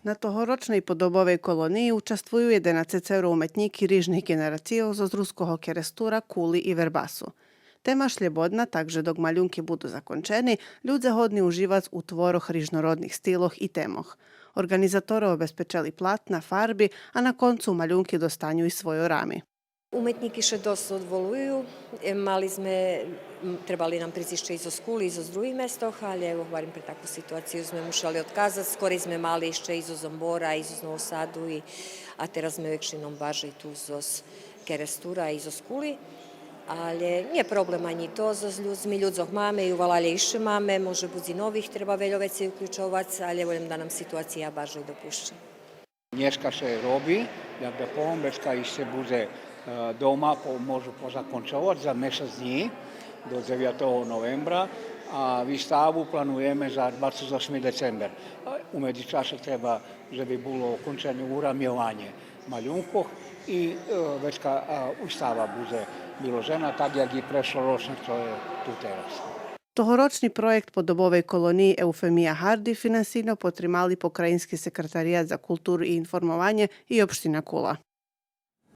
Na tohoročnej podobovej kolonii učestvujú 11 umetníky rýžnych generácií zo Zruského Kerestura, Kuli i Verbasu. Téma šljebodna, takže dok maľunky budú zakončení, ľudia hodní užívať u tvoroch rýžnorodných styloch i témoch. Organizatori obezpečali platna, farby a na koncu maľunky dostanú i svoje ramy. Umetníky še dosta odvoluju. Trebali nam prísť ešte i zo Skuli, i zo drugih mestoh, ali evo, barem pre takvu situaciju sme mušali odkazati. Skoro sme mali ešte i zo Zombora, i zo Novog Sadu, a teraz sme većinom baži tu zo Kerestura i zo Skuli. Ale nije problem ani to, mi ľudzoch máme i uvalali išće máme, može budzi novih, treba veľo veci uključovati, ali volim da nam situacija baži dopušća. Dneska se robi, da pombeska se bude doma, môžu pozakončovať za mjesec dní do 9. novembra a výstavu plánujeme za 28. december. U medzičasu treba, že by bolo ukončenie uramjovanje maľunkov i večka výstava bude vyložená tak, jak i prešloročne, to je tu teraz. Tohoročný projekt podobovej koloniji Eufemija Hardy finansijno potrimali Pokrajinski sekretarijat za kulturu i informovanje i opština Kula.